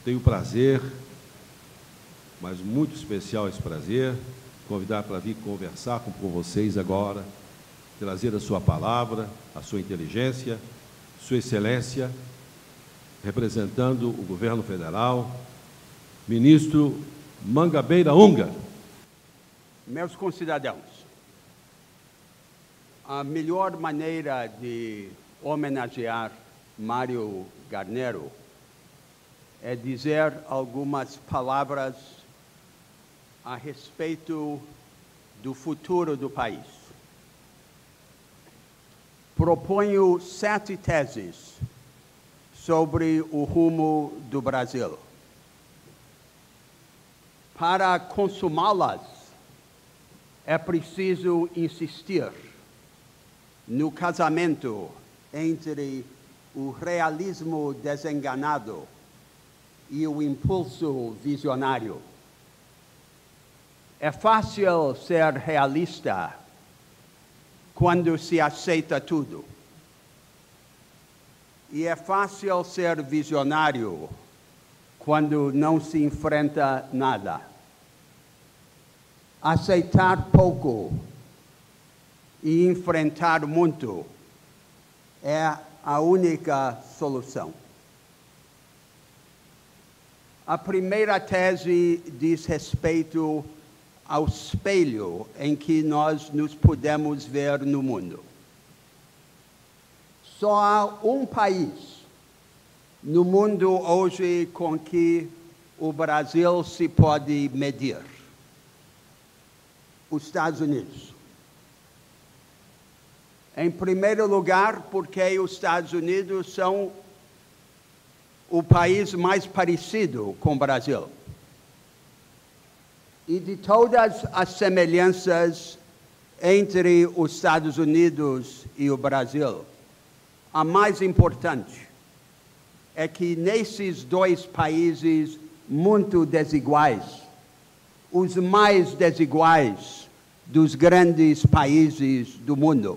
Tenho o prazer, mas muito especial esse prazer, convidar para vir conversar com vocês agora, trazer a sua palavra, a sua inteligência, sua excelência, representando o governo federal, ministro Mangabeira Unger. Meus concidadãos, a melhor maneira de homenagear Mário Garneiro é dizer algumas palavras a respeito do futuro do país. Proponho 7 teses sobre o rumo do Brasil. Para consumá-las, é preciso insistir no casamento entre o realismo desenganado e o impulso visionário. É fácil ser realista quando se aceita tudo. E é fácil ser visionário quando não se enfrenta nada. Aceitar pouco e enfrentar muito é a única solução. A primeira tese diz respeito ao espelho em que nós nos podemos ver no mundo. Só há um país no mundo hoje com que o Brasil se pode medir: os Estados Unidos. Em primeiro lugar, porque os Estados Unidos são o país mais parecido com o Brasil. E de todas as semelhanças entre os Estados Unidos e o Brasil, a mais importante é que nesses dois países muito desiguais, os mais desiguais dos grandes países do mundo,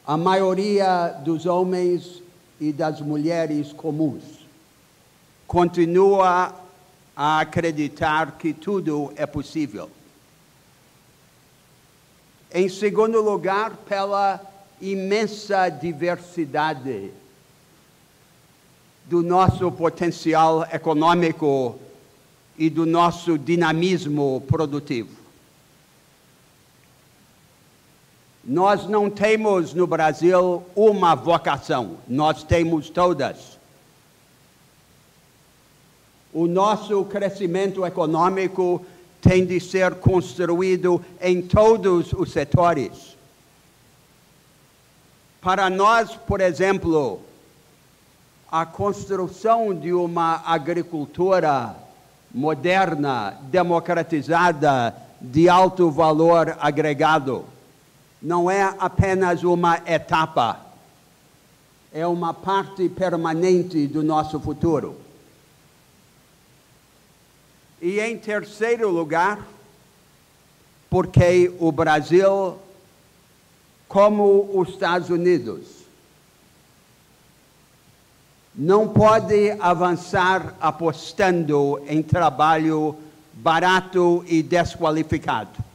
a maioria dos homens e das mulheres comuns continua a acreditar que tudo é possível. Em segundo lugar, pela imensa diversidade do nosso potencial econômico e do nosso dinamismo produtivo. Nós não temos no Brasil uma vocação, nós temos todas. O nosso crescimento econômico tem de ser construído em todos os setores. Para nós, por exemplo, a construção de uma agricultura moderna, democratizada, de alto valor agregado, não é apenas uma etapa, é uma parte permanente do nosso futuro. E em terceiro lugar, porque o Brasil, como os Estados Unidos, não pode avançar apostando em trabalho barato e desqualificado.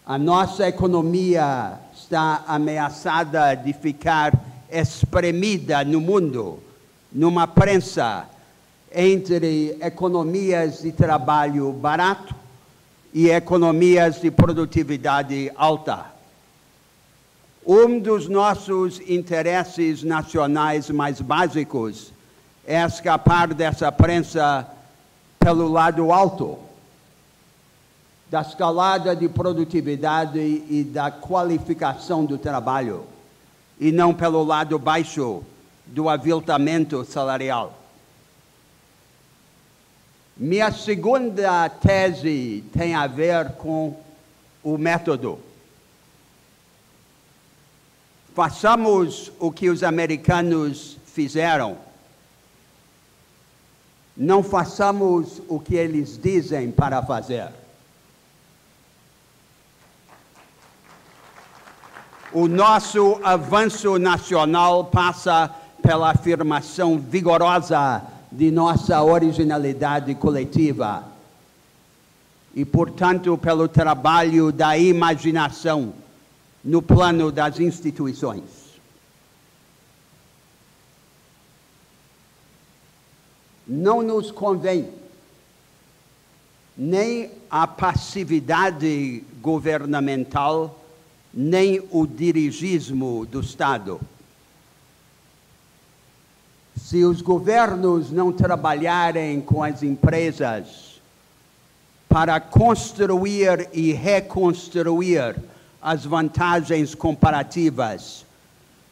A nossa economia está ameaçada de ficar espremida no mundo, numa prensa entre economias de trabalho barato e economias de produtividade alta. Um dos nossos interesses nacionais mais básicos é escapar dessa prensa pelo lado alto, da escalada de produtividade e da qualificação do trabalho, e não pelo lado baixo do aviltamento salarial. Minha segunda tese tem a ver com o método. Façamos o que os americanos fizeram. Não façamos o que eles dizem para fazer. O nosso avanço nacional passa pela afirmação vigorosa de nossa originalidade coletiva e, portanto, pelo trabalho da imaginação no plano das instituições. Não nos convém nem a passividade governamental, nem o dirigismo do Estado. Se os governos não trabalharem com as empresas para construir e reconstruir as vantagens comparativas,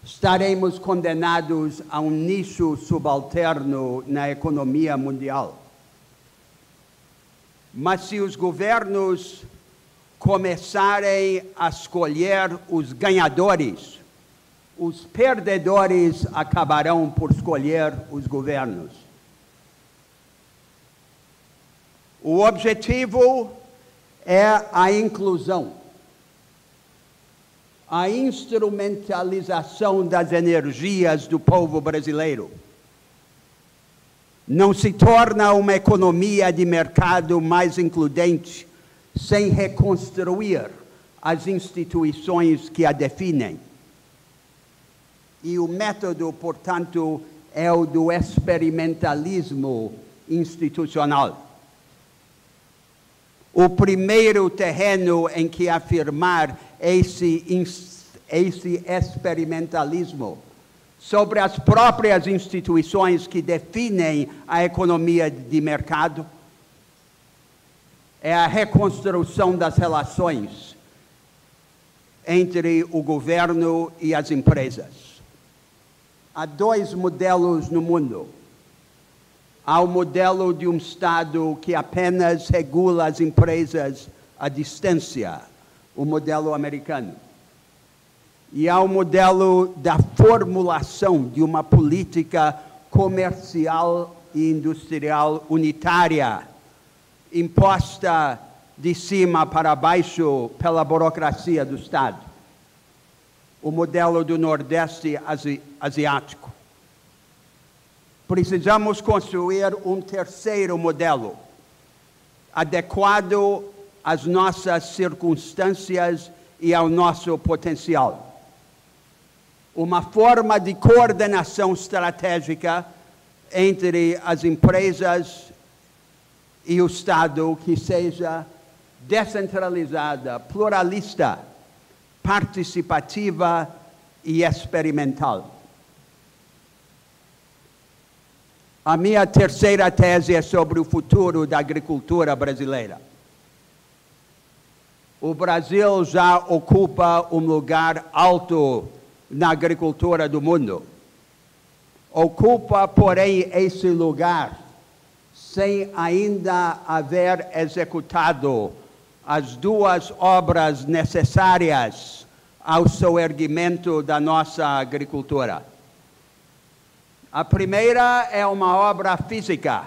estaremos condenados a um nicho subalterno na economia mundial. Mas se os governos começarem a escolher os ganhadores, os perdedores acabarão por escolher os governos. O objetivo é a inclusão, a instrumentalização das energias do povo brasileiro. Não se torna uma economia de mercado mais includente sem reconstruir as instituições que a definem. E o método, portanto, é o do experimentalismo institucional. O primeiro terreno em que afirmar esse experimentalismo sobre as próprias instituições que definem a economia de mercado é a reconstrução das relações entre o governo e as empresas. Há dois modelos no mundo. Há o modelo de um Estado que apenas regula as empresas à distância, o modelo americano. E há o modelo da formulação de uma política comercial e industrial unitária, imposta de cima para baixo pela burocracia do Estado. O modelo do Nordeste asiático. Precisamos construir um terceiro modelo, adequado às nossas circunstâncias e ao nosso potencial. Uma forma de coordenação estratégica entre as empresas e o Estado que seja descentralizada, pluralista, participativa e experimental. A minha terceira tese é sobre o futuro da agricultura brasileira. O Brasil já ocupa um lugar alto na agricultura do mundo. Ocupa, porém, esse lugar sem ainda haver executado as duas obras necessárias ao soerguimento da nossa agricultura. A primeira é uma obra física.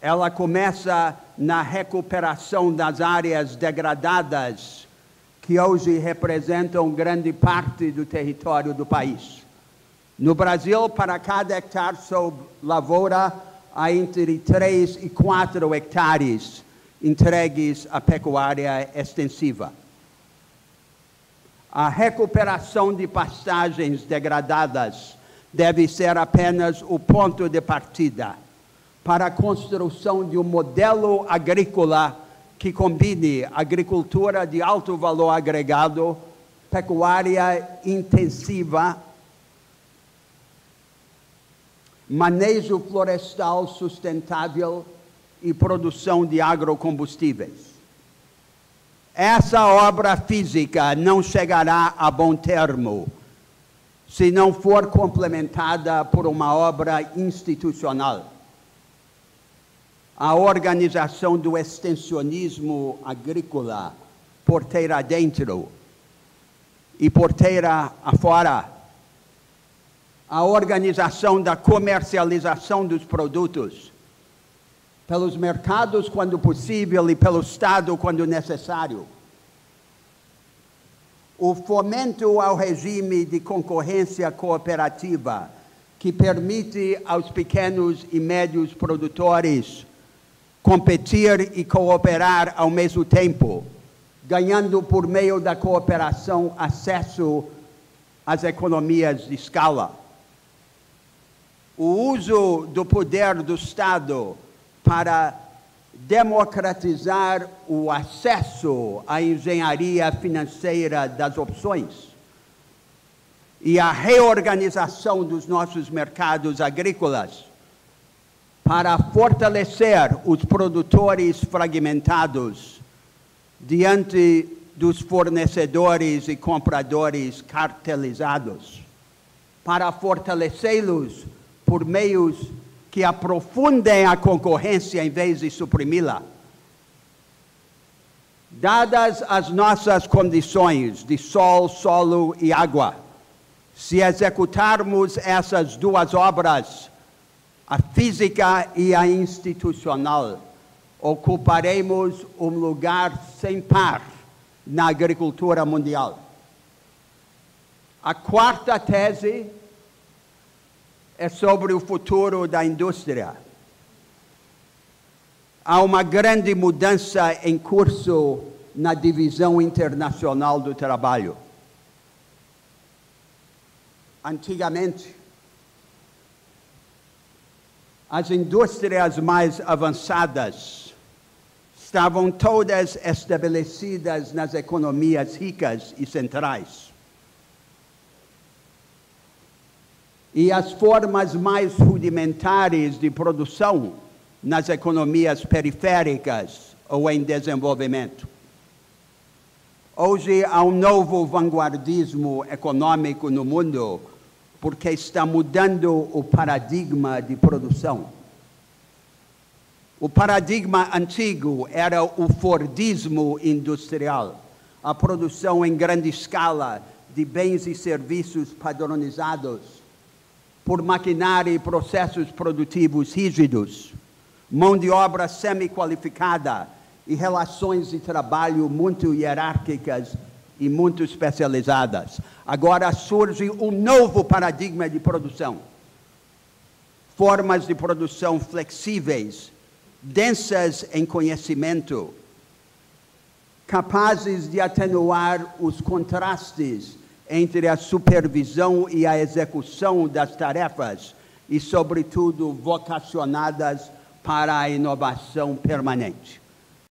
Ela começa na recuperação das áreas degradadas, que hoje representam grande parte do território do país. No Brasil, para cada hectare sob lavoura, há entre 3 e 4 hectares entregues à pecuária extensiva. A recuperação de pastagens degradadas deve ser apenas o ponto de partida para a construção de um modelo agrícola que combine agricultura de alto valor agregado, pecuária intensiva, manejo florestal sustentável e produção de agrocombustíveis. Essa obra física não chegará a bom termo se não for complementada por uma obra institucional. A organização do extensionismo agrícola, porteira adentro e porteira afora. A organização da comercialização dos produtos pelos mercados quando possível e pelo Estado quando necessário. o fomento ao regime de concorrência cooperativa, que permite aos pequenos e médios produtores competir e cooperar ao mesmo tempo, ganhando por meio da cooperação acesso às economias de escala. O uso do poder do Estado para democratizar o acesso à engenharia financeira das opções e a reorganização dos nossos mercados agrícolas para fortalecer os produtores fragmentados diante dos fornecedores e compradores cartelizados, para fortalecê-los por meios que aprofundem a concorrência em vez de suprimi-la. Dadas as nossas condições de sol, solo e água, se executarmos essas duas obras, a física e a institucional, ocuparemos um lugar sem par na agricultura mundial. A quarta tese é sobre o futuro da indústria. Há uma grande mudança em curso na divisão internacional do trabalho. Antigamente, as indústrias mais avançadas estavam todas estabelecidas nas economias ricas e centrais. E as formas mais rudimentares de produção nas economias periféricas ou em desenvolvimento. Hoje há um novo vanguardismo econômico no mundo porque está mudando o paradigma de produção. O paradigma antigo era o Fordismo industrial, a produção em grande escala de bens e serviços padronizados por maquinária e processos produtivos rígidos, mão de obra semi-qualificada e relações de trabalho muito hierárquicas e muito especializadas. Agora surge um novo paradigma de produção. Formas de produção flexíveis, densas em conhecimento, capazes de atenuar os contrastes entre a supervisão e a execução das tarefas e, sobretudo, vocacionadas para a inovação permanente.